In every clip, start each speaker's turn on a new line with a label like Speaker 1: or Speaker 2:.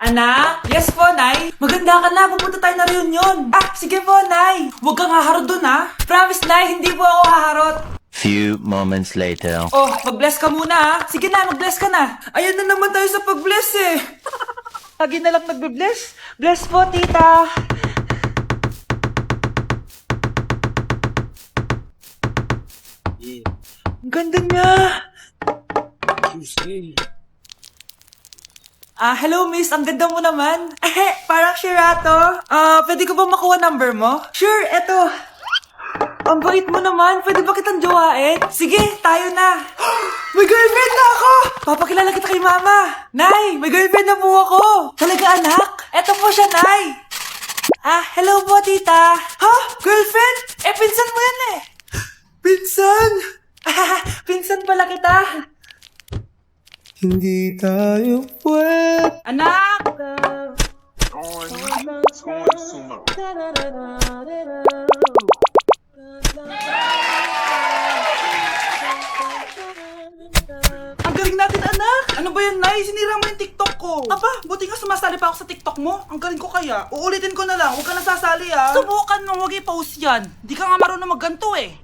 Speaker 1: Anak? Yes po, Nay. Maganda ka na. Pupunta tayo na reunion. Sige po, Nay. Huwag kang haharot dun, ha? Promise, Nay. Hindi po ako haharot.
Speaker 2: Few moments later.
Speaker 1: Oh, mag-bless ka muna, ha? Sige na, mag-bless ka na. Ayan na naman tayo sa pag-bless, eh. Lagi na lang nagbe-bless. Bless po, tita. Ang ganda niya. Hello miss, ang ganda mo naman. Parang Shirato. Pwede ko ba makuha number mo? Sure, eto. Ang bait mo naman, pwede ba kitang jowain? Sige, tayo na. May girlfriend na ako! Papakilala kita kay mama. Nay, may girlfriend na po ako. Talaga anak? Eto po siya, Nay. Hello po tita. Ha? Girlfriend? Pinsan mo yan eh. Pinsan? Pinsan pala kita.
Speaker 3: Hindi tayo pwede.
Speaker 1: Anak! Ang galing natin, anak! Ano ba yan, Nay? Sinira mo yung TikTok ko. Buti nga sumasali pa ako sa TikTok mo. Ang galing ko kaya. Uulitin ko na lang. Huwag ka nasasali, ha? Subukan mo, huwag i-post yan. Di ka nga marunong magganto, eh.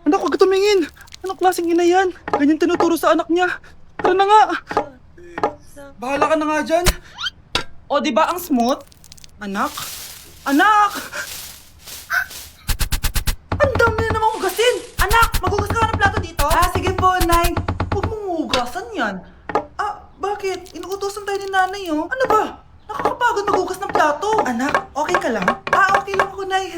Speaker 3: Anak, huwag ka tumingin. Anong klaseng ina yan? Ganyan tinuturo sa anak niya. Tara na nga.
Speaker 1: Bahala ka na nga dyan. O, di ba ang smooth? Anak? Anak! Ang dami na namang hugasin! Anak, maghugas ka ng plato dito? Sige po, Nay. Huwag mong hugasan yan. Bakit? Inuutosan tayo ni Nanay, oh. Ano ba? Nakakapagod maghugas ng plato. Anak, okay ka lang? Okay lang ako, Nay.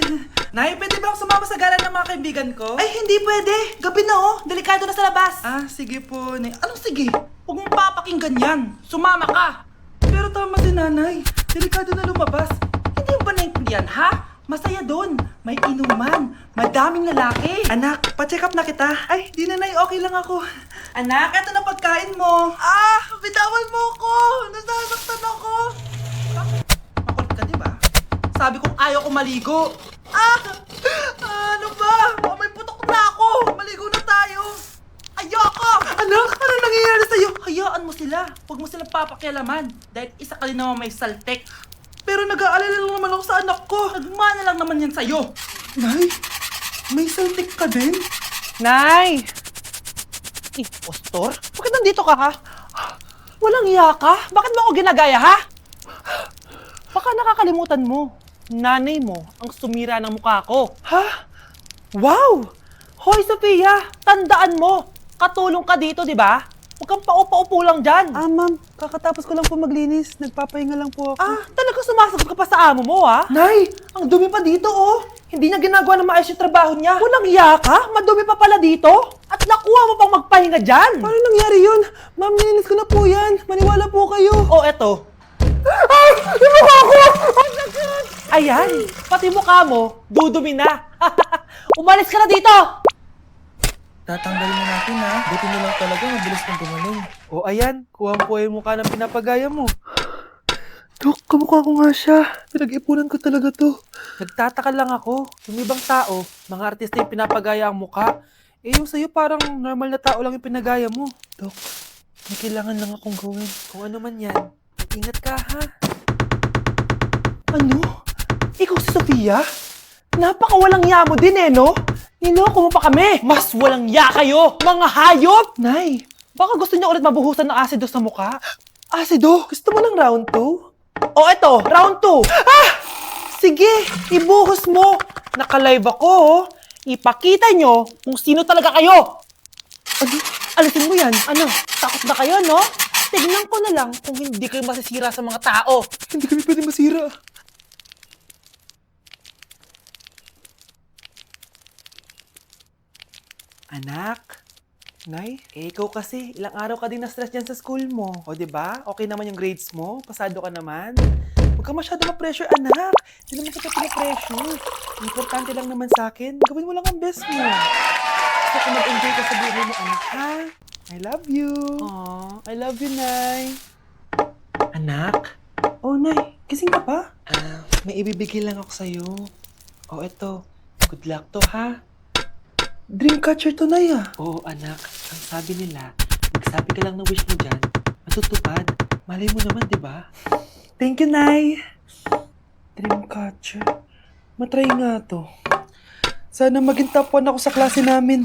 Speaker 1: Nay, pwede ba akong sumama sa gala ng mga kaibigan ko? Ay, hindi pwede. Gabi na, oh. Delikado na sa labas. Sige po, Nay. Anong sige? Huwag mong papakinggan yan. Sumama ka. Pero tama si Nanay. Delikado na lumabas. Hindi mo ba naintindihan, ha? Masaya doon. May inuman. Madaming lalaki. Anak, pa-check up na kita. Ay, di na, Nay. Okay lang ako. Anak, eto na pagkain mo. Bitawan mo ako. Nasasaktan ako. Makulit ka, di ba? Sabi kong ayaw ko maligo. Ano ba? May putok na ako. Maligo na tayo. Ayoko! Anak, ano nangyayari sa'yo? Hayaan mo sila. Huwag mo silang papakialaman. Dahil isa ka din naman may saltek. Pero nag-aalala lang naman ako sa anak ko. Nagmana lang naman yan sa'yo. Nay, may saltik ka din?
Speaker 4: Nay! Impostor? Bakit nandito ka, ha? Walang iya ka? Bakit mo ako ginagaya, ha? Baka nakakalimutan mo. Nanay mo ang sumira ng mukha ko.
Speaker 1: Ha?
Speaker 4: Wow! Hoy, Sophia! Tandaan mo! Katulong ka dito, di ba? Huwag kang paupa-upo lang dyan.
Speaker 3: Ma'am, kakatapos ko lang po maglinis. Nagpapahinga lang po ako.
Speaker 4: Talaga sumasagot ka pa sa amo mo, ha?
Speaker 1: Nay, ang dumi pa dito, oh.
Speaker 4: Hindi niya ginagawa ng maayos yung trabaho niya. Walang iya ka? Madumi pa pala dito? At nakuha mo pang magpahinga dyan.
Speaker 3: Paano nangyari yun? Ma'am, nilinis ko na po yan. Maniwala po kayo.
Speaker 4: O, eto.
Speaker 3: Yung mukha ko!
Speaker 4: Ayan, pati mukha mo, dudumi na. Umalis ka na dito!
Speaker 3: Tatanggalin na natin ha. Buti mo lang talaga, mabilis kang gumaling. O ayan, kuha po yung mukha ng pinapagaya mo. Dok, kamukha ko nga siya. Pinag-ipunan ko talaga to.
Speaker 4: Nagtataka lang ako, yung ibang tao, mga artista yung pinapagaya ang mukha. Yung sa'yo parang normal na tao lang yung pinagaya mo.
Speaker 3: Dok, may kailangan lang akong gawin.
Speaker 4: Kung ano man yan, ingat ka ha.
Speaker 3: Ano? Ikaw si Sophia? Napakawalang ya mo din eh, no? Niloko mo pa kami!
Speaker 4: Mas walang ya kayo, mga hayop!
Speaker 3: Nay,
Speaker 4: Baka gusto niyo ulit mabuhusan ng asido sa mukha?
Speaker 3: Asido, gusto mo ng round 2?
Speaker 4: O eto, round 2. Sige, ibuhos mo. Naka-live ako, oh. Ipakita nyo kung sino talaga kayo.
Speaker 3: Ano? Alisin mo yan.
Speaker 4: Ano, takot na kayo, no? Tignan ko na lang kung hindi kayo masisira sa mga tao.
Speaker 3: Hindi kami pwede masira.
Speaker 4: Anak, Nay, ikaw kasi, ilang araw ka din na-stress dyan sa school mo. O, di ba? Okay naman yung grades mo? Pasado ka naman? Huwag ka masyado ma-pressure, anak. Hindi naman kita pina-pressure. Importante lang naman sa akin, gawin mo lang ang best mo. Gusto ko mag-enjoy ka sa buhay mo, anak, ha?
Speaker 3: I love you.
Speaker 4: Aw, I love you, Nay.
Speaker 3: Anak? Oh, Nay, gising ka pa? May ibibigay lang ako sa'yo. Oh, eto. Good luck to, ha? Dreamcatcher to, Nay, ah.
Speaker 4: Oo, anak. Ang sabi nila, magsabi ka lang ng wish mo dyan, matutupad. Malay mo naman, di ba?
Speaker 3: Thank you, Nay. Dreamcatcher. Matry nga to. Sana maging top 1 ako sa klase namin.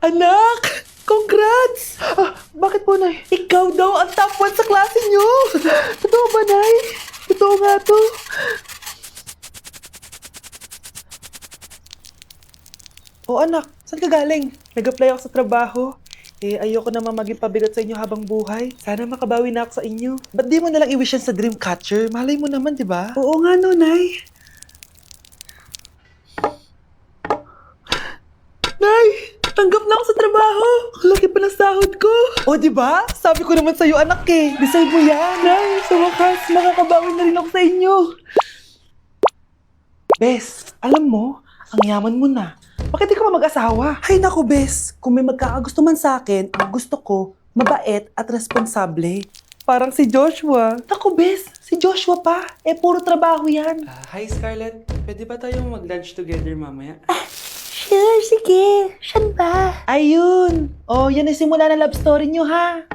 Speaker 3: Anak! Congrats! Ah, bakit po, Nay? Ikaw daw ang top 1 sa klase niyo! Totoo ba, Nay? Totoo nga to. Oh, anak, saan ka galing? Nag-apply ako sa trabaho. Ayoko naman maging pabigat sa inyo habang buhay. Sana makabawi na ako sa inyo. Ba't di mo nalang i-wish yan sa Dreamcatcher? Malay mo naman, di ba? Oo nga, no, Nay. Nay! Tanggap na ako sa trabaho! Ang laki pa ng sahod ko! O, di ba? Sabi ko naman sa'yo, anak eh. Deserve mo yan. Nay, sa wakas, makakabawi na rin ako sa inyo. Bes, alam mo, ang yaman mo na. Bakit di ka pa mag-asawa? Ay naku, Bes. Kung may magkakagusto man sa akin, ang gusto ko, mabait at responsable. Parang si Joshua. Naku, Bes. Si Joshua pa. Puro trabaho yan.
Speaker 4: Hi, Scarlett. Pwede ba tayong mag-lunch together mamaya?
Speaker 3: Sure, sige. Saan ba? Ayun. Oh, yan ang simula ng love story nyo, ha?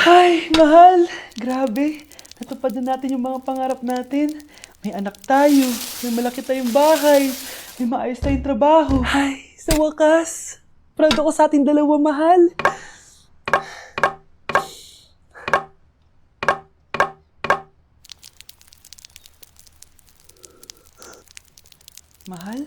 Speaker 3: Ay, mahal. Grabe. Natupad na natin yung mga pangarap natin. May anak tayo. May malaki tayong bahay. May maayos tayong trabaho. Ay, sa wakas. Proud ako sa ating dalawa, mahal. Mahal?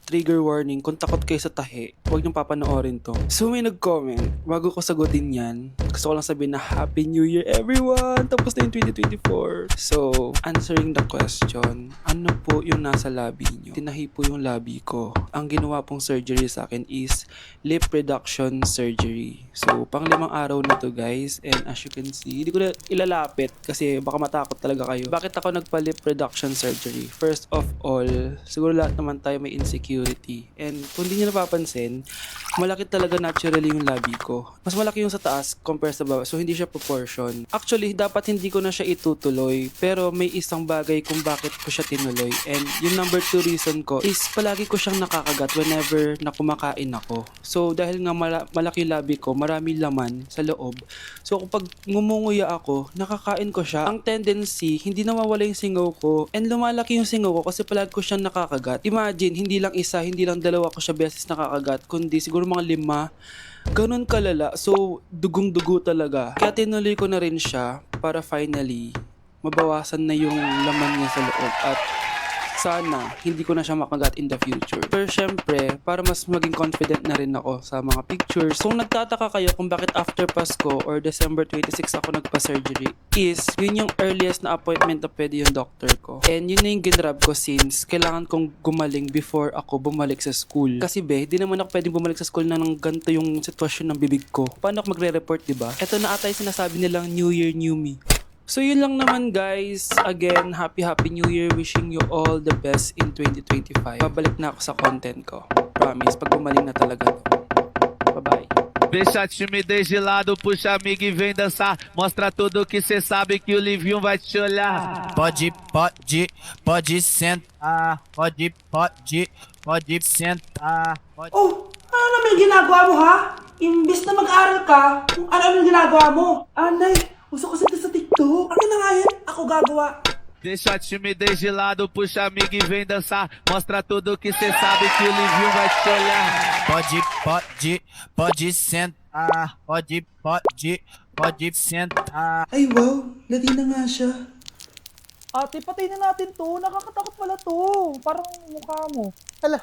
Speaker 4: Trigger warning, kung takot kayo sa tahi, huwag niyong papanoorin to. So may nag-comment, bago ko sagutin yan, gusto ko lang sabihin na Happy New Year everyone! Tapos na yung 2024. So, answering the question, ano po yung nasa labi niyo? Tinahi po yung labi ko. Ang ginawa pong surgery sa akin is lip reduction surgery. So, pang 5 araw na to guys, and as you can see, hindi ko na ilalapit kasi baka matakot talaga kayo. Bakit ako nagpa-lip reduction surgery? First of all, siguro lahat naman tayo may insecurity. And kung di nyo napapansin, malaki talaga naturally yung labi ko. Mas malaki yung sa taas compare sa baba. So hindi siya proportion. Actually, dapat hindi ko na siya itutuloy. Pero may isang bagay kung bakit ko siya tinuloy. And yung number 2 reason ko is palagi ko siyang nakakagat whenever na kumakain ako. So dahil nga malaki yung labi ko, marami laman sa loob. So kapag ngumunguya ako, nakakain ko siya. Ang tendency, hindi nawawala yung singaw ko. And lumalaki yung singaw ko kasi palagi ko siyang nakakagat. Imagine, hindi lang isa, hindi lang dalawa ko siya beses nakakagat, kundi siguro mga 5. Ganun kalala. So, dugong-dugo talaga. Kaya tinuloy ko na rin siya para finally mabawasan na yung laman niya sa loob at sana hindi ko na siya makagat in the future. Pero syempre, para mas maging confident na rin ako sa mga pictures. Kung nagtataka kayo kung bakit after Pasko or December 26 ako nagpa-surgery, is yun yung earliest na appointment na pwede yung doctor ko. And yun na yung ginrab ko since kailangan kong gumaling before ako bumalik sa school. Kasi di naman ako pwedeng bumalik sa school na nang ganito yung sitwasyon ng bibig ko. Paano ako magre-report, diba? Ito na ata yung sinasabi nilang New Year, New Me. So yun lang naman guys. Again, happy New Year. Wishing you all the best in 2025. Babalik na ako sa content ko. Promise, pag gumaling na talaga to. Bye-bye.
Speaker 5: Deixa a timidez de lado, puxa amigo e vem dançar. Mostra tudo que cê sabe que o Livinho vai te olhar.
Speaker 6: Pode sentar. Pode sentar.
Speaker 1: Oh, ano naman yung ginagawa mo, ha? Imbis na mag-aral ka, kung ano yung ginagawa mo. Anay, uso ko sa TikTok. Akin na nga yan, ako gagawa.
Speaker 5: Deixa a timidez de lado, puxa amigo e vem dançar. Mostra tudo que cê sabe que o Livinho vai te olhar.
Speaker 6: Pode sentar. Pode sentar.
Speaker 1: Ay, wow, lati na nga siya.
Speaker 3: Ate, patay na natin to. Nakakatakot pala to. Parang mukha mo.
Speaker 7: Hala,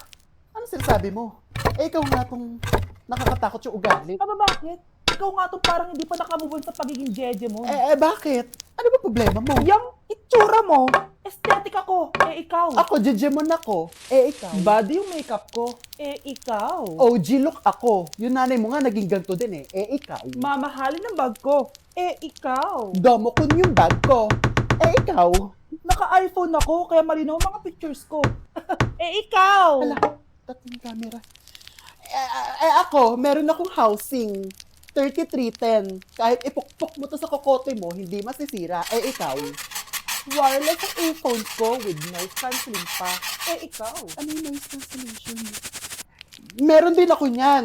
Speaker 7: ano sinasabi mo? Ikaw nga tong nakakatakot yung ugali.
Speaker 3: Aba, bakit? Ikaw nga to parang hindi pa nakamove on sa pagiging jeje mo.
Speaker 7: Bakit? Ano ba problema mo?
Speaker 3: Yung itsura mo, aesthetic ako. Ikaw.
Speaker 7: Ako, Jejemon ako. Ikaw.
Speaker 3: Body yung makeup ko. Ikaw.
Speaker 7: OG look ako. Yung nanay mo nga naging ganito din eh. Ikaw.
Speaker 3: Mamahalin ng bag ko. Ikaw.
Speaker 7: Domokun yung bag ko. Ikaw.
Speaker 3: Naka-iPhone ako, kaya malinaw ang mga pictures ko. Ikaw.
Speaker 7: Hala, tatlong camera. Ako, meron akong housing. 3310. Kahit ipukpok mo to sa kokote mo, hindi masisira. Ikaw.
Speaker 4: Wireless ang earphones ko with noise cancelling pa. Eh, ikaw.
Speaker 7: Ano yung noise cancellation? Meron din ako niyan.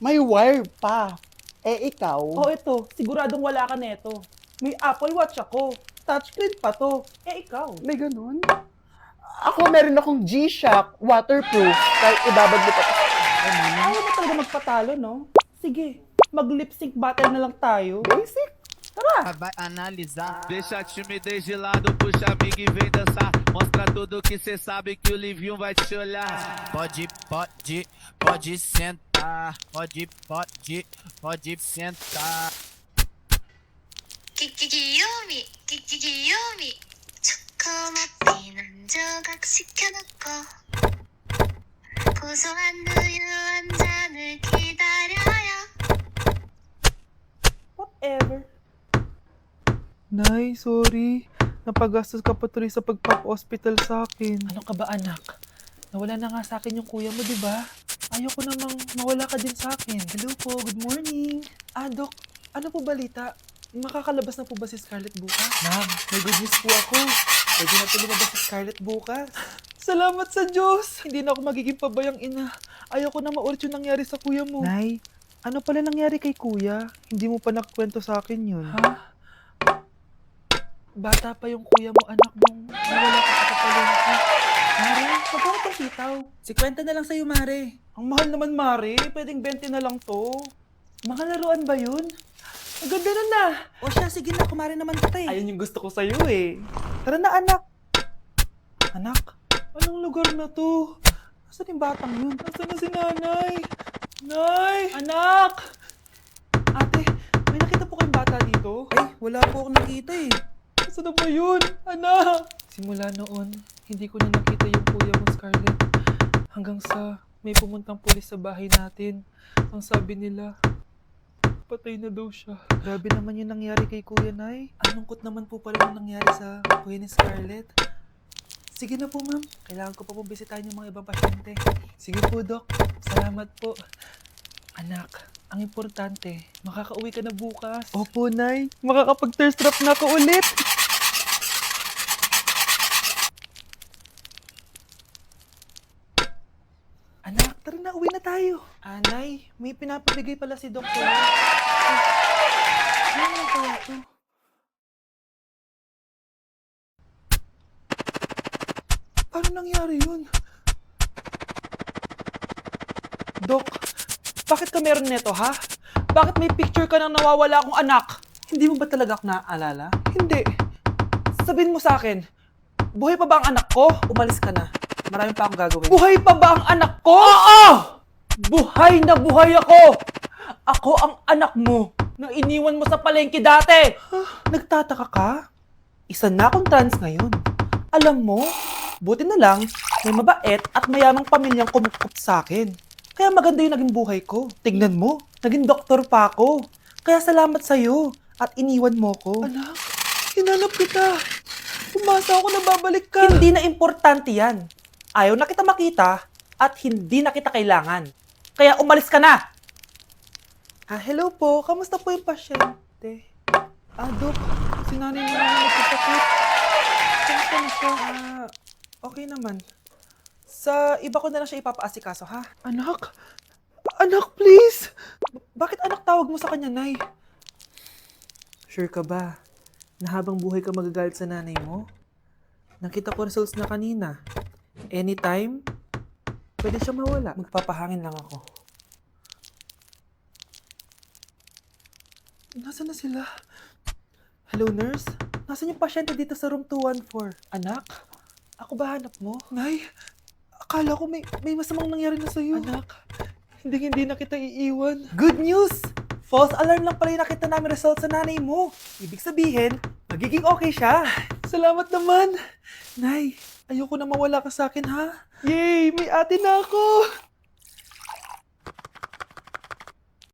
Speaker 7: May wire pa. Eh, ikaw?
Speaker 4: Oh, ito. Siguradong wala ka neto. May Apple Watch ako. Touchscreen pa to. Eh, ikaw.
Speaker 7: May ganun? Ako meron akong G-Shock waterproof. Kahit ibabad mo pa.
Speaker 4: Ayaw mo talaga magpatalo, no? Sige, mag-lip sync battle na lang tayo.
Speaker 7: Basic.
Speaker 4: Tara!
Speaker 6: Vai analisar.
Speaker 5: Deixa a timidez de lado, puxa amigo e vem dançar. Mostra tudo que cê sabe que o Livinho vai te olhar.
Speaker 6: Pode sentar. Pode sentar.
Speaker 8: 귀요미 귀요미 초코맛 한 조각 시켜놓고 고소한 우유 한 잔을 기다려요.
Speaker 4: Whatever.
Speaker 3: Nay, sorry. Napagastos ka pa tuloy sa pagpapa-hospital sa akin.
Speaker 4: Ano ka ba, anak? Nawala na nga sa akin yung kuya mo, di ba? Ayoko namang mawala ka din sa akin. Hello po, good morning. Dok, ano po balita? Makakalabas na po ba si Scarlett bukas? Ma'am, may good news po ako. Pwede na po lumabas si Scarlett bukas. Salamat sa Diyos! Hindi na ako magiging pabayang ina. Ayoko na maulit yung nangyari sa kuya mo.
Speaker 3: Nay, ano pala nangyari kay kuya? Hindi mo pa nakwento sa akin yun.
Speaker 4: Ha? Bata pa yung kuya mo, anak mong nawala ka sa kapalengke. Mare, huwag ka magpasitaw. 50 na lang sa'yo, Mare. Ang mahal naman, Mare. Pwedeng 20 na lang to. Mga laruan ba yun? Ang ganda na na. O siya, sige na. Kumare naman kita eh. Ayun yung gusto ko sa'yo eh. Tara na, anak. Anak? Anong lugar na to? Nasaan yung batang yun? Nasaan na si nanay? Nay! Anak! Ate, may nakita po kayong bata dito? Ay, wala po akong nakita eh. Nasaan na ba yun? Anak! Simula noon, hindi ko na nakita yung kuya mo, Scarlett. Hanggang sa may pumuntang pulis sa bahay natin. Ang sabi nila, patay na daw siya.
Speaker 3: Grabe naman yung nangyari kay kuya, Nay.
Speaker 4: Ang lungkot naman po pala yung nangyari sa kuya ni Scarlett. Sige na po, ma'am. Kailangan ko pa po bisitahin yung mga ibang pasyente. Sige po, Doc. Salamat po. Anak, ang importante, makakauwi ka na bukas.
Speaker 3: Opo, Nay. Makakapag-thirst trap na ako ulit.
Speaker 4: Anak, tara na, uwi na tayo. Anay, may pinapabigay pala si Doktor. Ano kaya to? Paano nangyari yun? Dok, bakit ka meron neto, ha? Bakit may picture ka ng nawawala akong anak? Hindi mo ba talaga ako naaalala? Hindi. Sabihin mo sa akin, buhay pa ba ang anak ko? Umalis ka na. Marami pa akong gagawin. Buhay pa ba ang anak ko? Oo! Buhay na buhay ako! Ako ang anak mo na iniwan mo sa palengke dati! Nagtataka ka? Isa na akong trans ngayon. Alam mo, buti na lang may mabait at mayamang pamilyang kumukot sa akin. Kaya maganda yung naging buhay ko. Tignan mo, naging doktor pa ako. Kaya salamat sa'yo at iniwan mo ko.
Speaker 3: Anak, hinanap kita. Umasa ako na babalik ka.
Speaker 4: Hindi na importante yan. Ayaw na kita makita at hindi na kita kailangan. Kaya umalis ka na! Hello po. Kamusta po yung pasyente?
Speaker 3: Dok, si nanay mo naman nagkasakit.
Speaker 4: Kamusta na siya? Okay naman. Sa iba ko na lang siya ipapaasikaso, ha?
Speaker 3: Anak, please.
Speaker 4: Bakit anak tawag mo sa kanya, Nay? Sure ka ba na habang buhay ka magagalit sa nanay mo? Nakita ko results na kanina. Anytime, pwede siya mawala. Magpapahangin lang ako. Nasaan na sila? Hello, nurse? Nasaan yung pasyente dito sa room 214? Anak? Ako ba hanap mo?
Speaker 3: Nay, akala ko may masamang nangyari na sa'yo.
Speaker 4: Anak?
Speaker 3: Hindi na kita iiwan.
Speaker 4: Good news! False alarm lang pala yung nakita namin results sa nanay mo. Ibig sabihin, magiging okay siya.
Speaker 3: Salamat naman. Nay, ayoko na mawala ka sa akin, ha? Yay! May ate na ako!